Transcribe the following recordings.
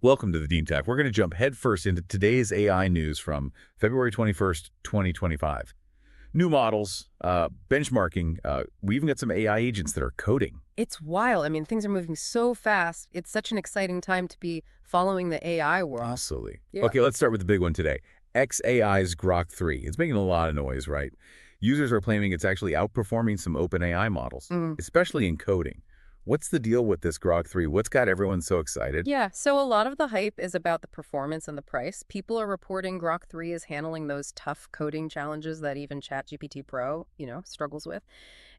Welcome to the Dean Tech. We're going to jump headfirst into today's AI news from February 21st, 2025. New models, benchmarking. We even got some AI agents that are coding. It's wild. I mean, things are moving so fast. It's such an exciting time to be following the AI world. Absolutely. Yeah. Okay, let's start with the big one today. xAI's Grok 3. It's making a lot of noise, right? Users are claiming it's actually outperforming some OpenAI models, Mm. especially in coding. What's the deal with this Grok 3? What's got everyone so excited? Yeah, so a lot of the hype is about the performance and the price. People are reporting Grok 3 is handling those tough coding challenges that even ChatGPT Pro, struggles with,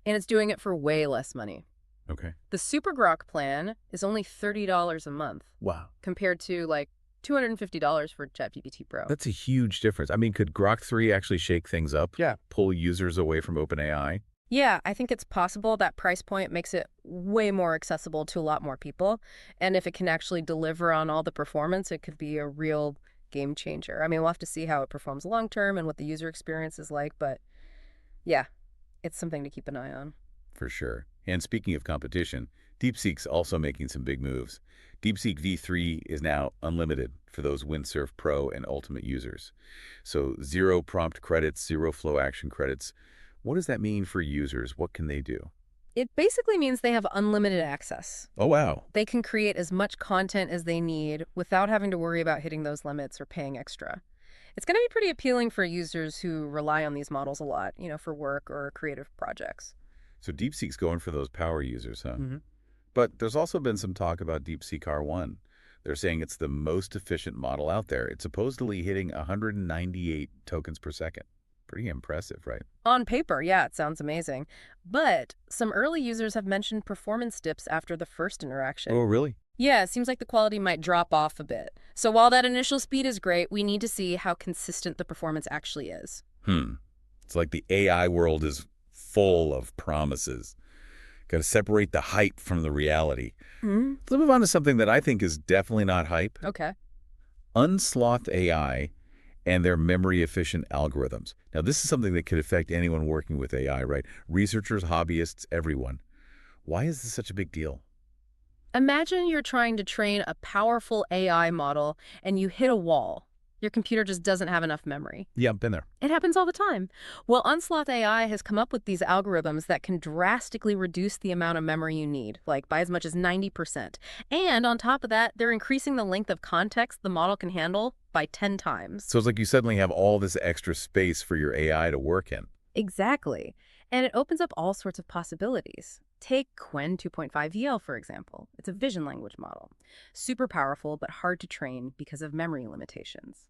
and it's doing it for way less money. Okay. The Super Grok plan is only $30 a month Wow. compared to like $250 for ChatGPT Pro. That's a huge difference. I mean, could Grok 3 actually shake things up? Yeah. Pull users away from OpenAI? Yeah, I think it's possible. That price point makes it way more accessible to a lot more people. And if it can actually deliver on all the performance, it could be a real game changer. I mean, we'll have to see how it performs long term and what the user experience is like. But yeah, it's something to keep an eye on. For sure. And speaking of competition, DeepSeek's also making some big moves. DeepSeek V3 is now unlimited for those Windsurf Pro and Ultimate users. So zero prompt credits, zero flow action credits. What does that mean for users? What can they do? It basically means they have unlimited access. Oh, wow. They can create as much content as they need without having to worry about hitting those limits or paying extra. It's going to be pretty appealing for users who rely on these models a lot, for work or creative projects. So DeepSeek's going for those power users, huh? Mm-hmm. But there's also been some talk about DeepSeek R1. They're saying it's the most efficient model out there. It's supposedly hitting 198 tokens per second. Pretty impressive, right? On paper, yeah, it sounds amazing. But some early users have mentioned performance dips after the first interaction. Oh, really? Yeah, it seems like the quality might drop off a bit. So while that initial speed is great, we need to see how consistent the performance actually is. It's like the AI world is full of promises. Got to separate the hype from the reality. Hmm. Let's move on to something that I think is definitely not hype. Okay. Unsloth AI and their memory-efficient algorithms. Now, this is something that could affect anyone working with AI, right? Researchers, hobbyists, everyone. Why is this such a big deal? Imagine you're trying to train a powerful AI model and you hit a wall. Your computer just doesn't have enough memory. Yeah, I've been there. It happens all the time. Well, Unsloth AI has come up with these algorithms that can drastically reduce the amount of memory you need, like by as much as 90%. And on top of that, they're increasing the length of context the model can handle by 10 times. So it's like you suddenly have all this extra space for your AI to work in. Exactly. And it opens up all sorts of possibilities. Take Qwen 2.5 VL, for example. It's a vision language model. Super powerful, but hard to train because of memory limitations.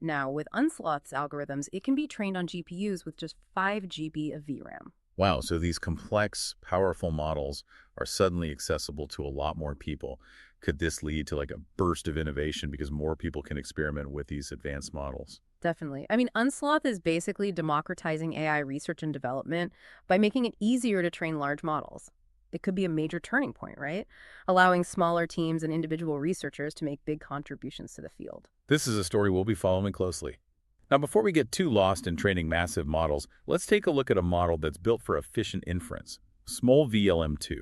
Now, with Unsloth's algorithms, it can be trained on GPUs with just 5 GB of VRAM. Wow, so these complex, powerful models are suddenly accessible to a lot more people. Could this lead to like a burst of innovation because more people can experiment with these advanced models? Definitely. I mean, Unsloth is basically democratizing AI research and development by making it easier to train large models. It could be a major turning point, right? Allowing smaller teams and individual researchers to make big contributions to the field. This is a story we'll be following closely. Now, before we get too lost in training massive models, let's take a look at a model that's built for efficient inference, Small VLM-2.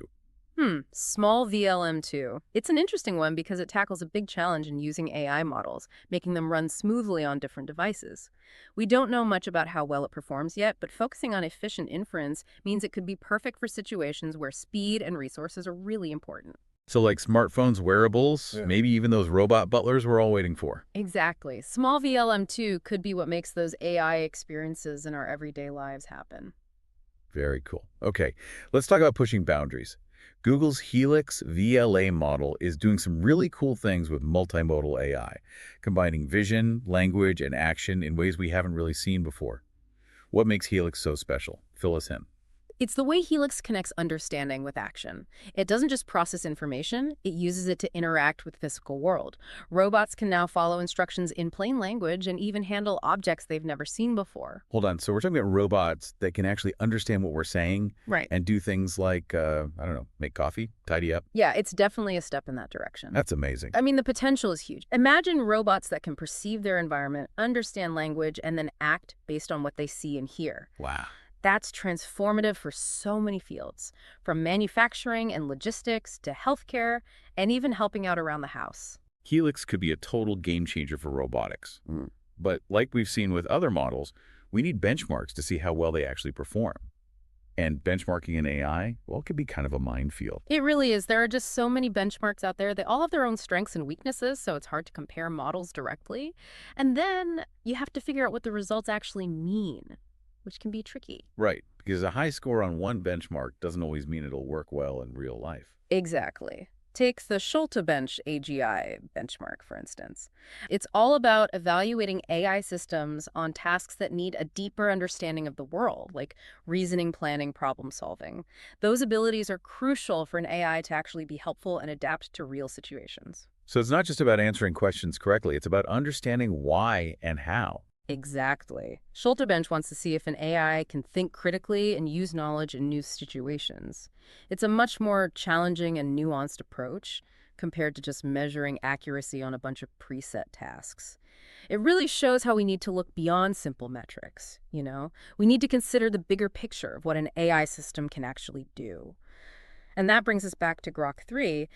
Small VLM-2. It's an interesting one because it tackles a big challenge in using AI models, making them run smoothly on different devices. We don't know much about how well it performs yet, but focusing on efficient inference means it could be perfect for situations where speed and resources are really important. So like smartphones, wearables, Yeah. maybe even those robot butlers we're all waiting for. Exactly. Small VLM-2 could be what makes those AI experiences in our everyday lives happen. Very cool. Okay, let's talk about pushing boundaries. Google's Helix VLA model is doing some really cool things with multimodal AI, combining vision, language, and action in ways we haven't really seen before. What makes Helix so special? Fill us in. It's the way Helix connects understanding with action. It doesn't just process information, it uses it to interact with the physical world. Robots can now follow instructions in plain language and even handle objects they've never seen before. Hold on, so we're talking about robots that can actually understand what we're saying Right. and do things like, I don't know, make coffee, tidy up. Yeah, it's definitely a step in that direction. That's amazing. I mean, the potential is huge. Imagine robots that can perceive their environment, understand language, and then act based on what they see and hear. Wow. That's transformative for so many fields, from manufacturing and logistics to healthcare and even helping out around the house. Helix could be a total game changer for robotics. Mm. But like we've seen with other models, we need benchmarks to see how well they actually perform. And benchmarking in AI, well, it can be kind of a minefield. It really is. There are just so many benchmarks out there. They all have their own strengths and weaknesses, so it's hard to compare models directly. And then you have to figure out what the results actually mean, which can be tricky. Right, because a high score on one benchmark doesn't always mean it'll work well in real life. Exactly. Take the Schultebench AGI benchmark, for instance. It's all about evaluating AI systems on tasks that need a deeper understanding of the world, like reasoning, planning, problem solving. Those abilities are crucial for an AI to actually be helpful and adapt to real situations. So it's not just about answering questions correctly, it's about understanding why and how. Exactly. Schulterbench wants to see if an AI can think critically and use knowledge in new situations. It's a much more challenging and nuanced approach compared to just measuring accuracy on a bunch of preset tasks. It really shows how we need to look beyond simple metrics, you know? We need to consider the bigger picture of what an AI system can actually do. And that brings us back to Grok 3.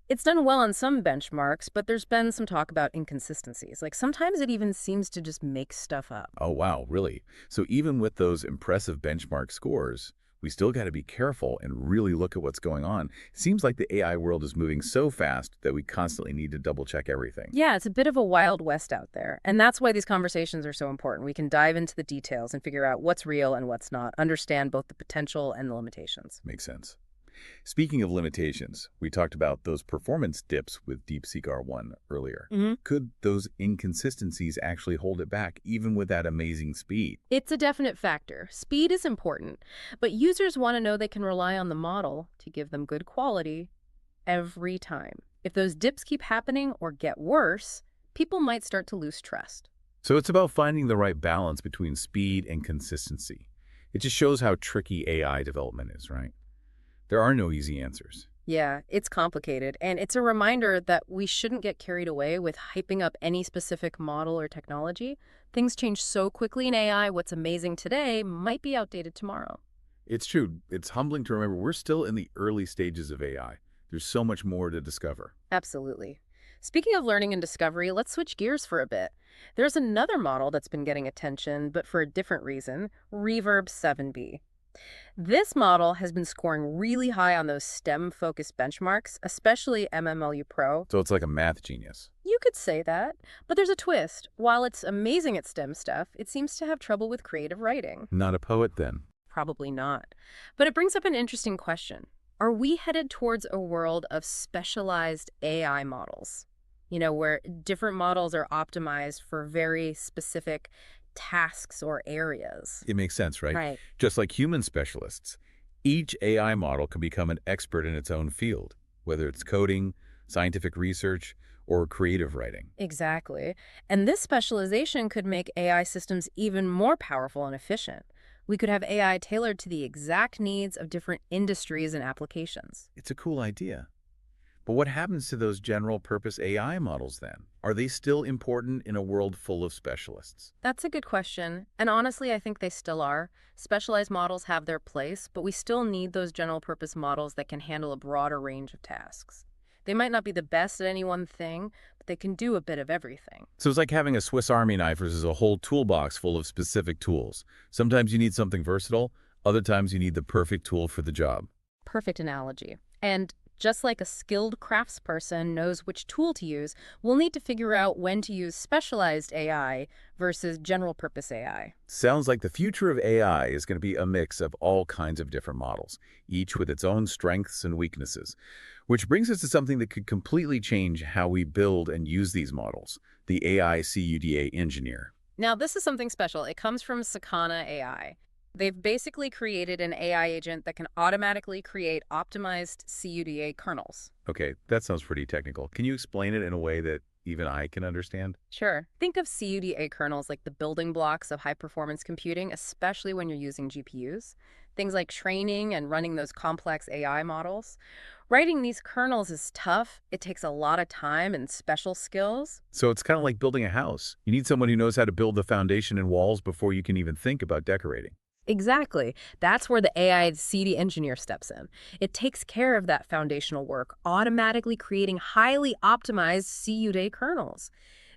It's done well on some benchmarks, but there's been some talk about inconsistencies. Like sometimes it even seems to just make stuff up. Oh, wow, really? So even with those impressive benchmark scores, we still got to be careful and really look at what's going on. It seems like the AI world is moving so fast that we constantly need to double check everything. Yeah, it's a bit of a wild west out there. And that's why these conversations are so important. We can dive into the details and figure out what's real and what's not, understand both the potential and the limitations. Makes sense. Speaking of limitations, we talked about those performance dips with DeepSeek R1 earlier. Could those inconsistencies actually hold it back, even with that amazing speed? It's a definite factor. Speed is important, but users want to know they can rely on the model to give them good quality every time. If those dips keep happening or get worse, people might start to lose trust. So it's about finding the right balance between speed and consistency. It just shows how tricky AI development is, right? There are no easy answers. Yeah, it's complicated, and it's a reminder that we shouldn't get carried away with hyping up any specific model or technology. Things change so quickly in AI, what's amazing today might be outdated tomorrow. It's true. It's humbling to remember we're still in the early stages of AI. There's so much more to discover. Absolutely. Speaking of learning and discovery, let's switch gears for a bit. There's another model that's been getting attention, but for a different reason, Reverb 7B. This model has been scoring really high on those STEM-focused benchmarks, especially MMLU Pro. So it's like a math genius. You could say that, but there's a twist. While it's amazing at STEM stuff, it seems to have trouble with creative writing. Not a poet then. Probably not. But it brings up an interesting question. Are we headed towards a world of specialized AI models? You know, where different models are optimized for very specific tasks or areas. It makes sense, right? Right. Just like human specialists, each AI model can become an expert in its own field, whether it's coding, scientific research, or creative writing. Exactly. And this specialization could make AI systems even more powerful and efficient. We could have AI tailored to the exact needs of different industries and applications. It's a cool idea. But what happens to those general-purpose AI models then? Are they still important in a world full of specialists? That's a good question. And honestly, I think they still are. Specialized models have their place, but we still need those general-purpose models that can handle a broader range of tasks. They might not be the best at any one thing, but they can do a bit of everything. So it's like having a Swiss Army knife versus a whole toolbox full of specific tools. Sometimes you need something versatile, other times you need the perfect tool for the job. Perfect analogy. And just like a skilled craftsperson knows which tool to use, we'll need to figure out when to use specialized AI versus general-purpose AI. Sounds like the future of AI is going to be a mix of all kinds of different models, each with its own strengths and weaknesses. Which brings us to something that could completely change how we build and use these models, the AI CUDA engineer. Now, this is something special. It comes from Sakana AI. They've basically created an AI agent that can automatically create optimized CUDA kernels. Okay, that sounds pretty technical. Can you explain it in a way that even I can understand? Sure. Think of CUDA kernels like the building blocks of high-performance computing, especially when you're using GPUs. Things like training and running those complex AI models. Writing these kernels is tough. It takes a lot of time and special skills. So it's kind of like building a house. You need someone who knows how to build the foundation and walls before you can even think about decorating. Exactly. That's where the AI CD engineer steps in. It takes care of that foundational work, automatically creating highly optimized CUDA kernels.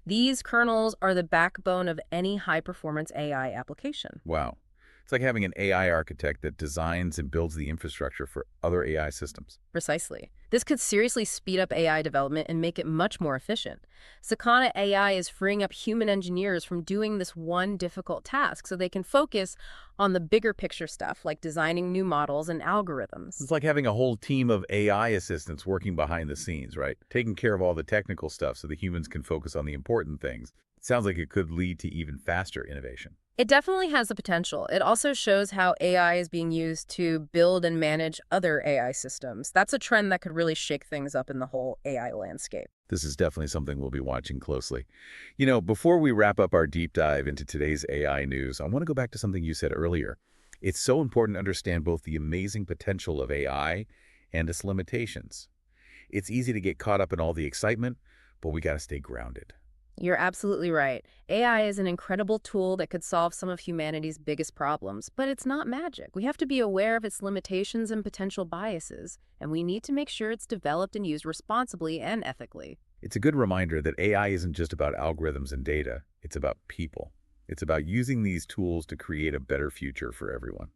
These kernels are the backbone of any high-performance AI application. Wow. It's like having an AI architect that designs and builds the infrastructure for other AI systems. Precisely. This could seriously speed up AI development and make it much more efficient. Sakana AI is freeing up human engineers from doing this one difficult task so they can focus on the bigger picture stuff like designing new models and algorithms. It's like having a whole team of AI assistants working behind the scenes, right? Taking care of all the technical stuff so the humans can focus on the important things. It sounds like it could lead to even faster innovation. It definitely has the potential. It also shows how AI is being used to build and manage other AI systems. That's a trend that could really shake things up in the whole AI landscape. This is definitely something we'll be watching closely. Before we wrap up our deep dive into today's AI news, I want to go back to something you said earlier. It's so important to understand both the amazing potential of AI and its limitations. It's easy to get caught up in all the excitement, but we got to stay grounded. You're absolutely right. AI is an incredible tool that could solve some of humanity's biggest problems, but it's not magic. We have to be aware of its limitations and potential biases, and we need to make sure it's developed and used responsibly and ethically. It's a good reminder that AI isn't just about algorithms and data, it's about people. It's about using these tools to create a better future for everyone.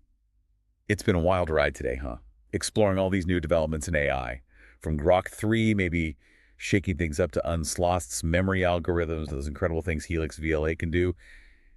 It's been a wild ride today, huh? Exploring all these new developments in AI. From Grok 3, maybe shaking things up to Unsloth's memory algorithms, those incredible things Helix VLA can do.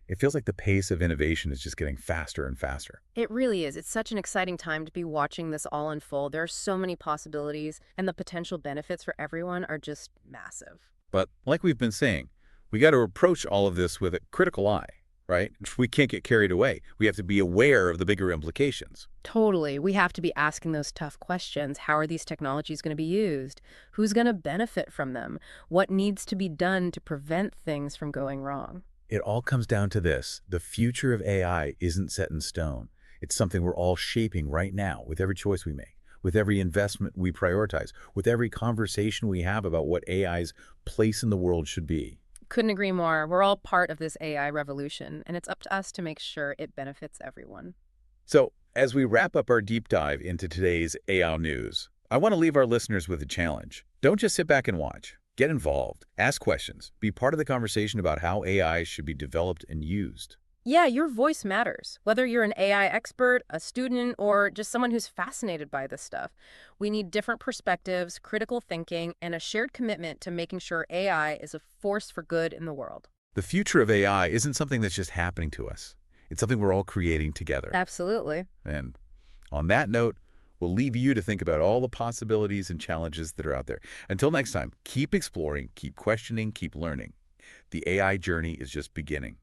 It feels like the pace of innovation is just getting faster and faster. It really is. It's such an exciting time to be watching this all unfold. There are so many possibilities, and the potential benefits for everyone are just massive. But like we've been saying, we got to approach all of this with a critical eye, right? We can't get carried away. We have to be aware of the bigger implications. Totally. We have to be asking those tough questions. How are these technologies going to be used? Who's going to benefit from them? What needs to be done to prevent things from going wrong? It all comes down to this. The future of AI isn't set in stone. It's something we're all shaping right now with every choice we make, with every investment we prioritize, with every conversation we have about what AI's place in the world should be. Couldn't agree more. We're all part of this AI revolution, and it's up to us to make sure it benefits everyone. So, as we wrap up our deep dive into today's AI news, I want to leave our listeners with a challenge. Don't just sit back and watch. Get involved, ask questions, be part of the conversation about how AI should be developed and used. Yeah, your voice matters. Whether you're an AI expert, a student, or just someone who's fascinated by this stuff, we need different perspectives, critical thinking, and a shared commitment to making sure AI is a force for good in the world. The future of AI isn't something that's just happening to us. It's something we're all creating together. Absolutely. And on that note, we'll leave you to think about all the possibilities and challenges that are out there. Until next time, keep exploring, keep questioning, keep learning. The AI journey is just beginning.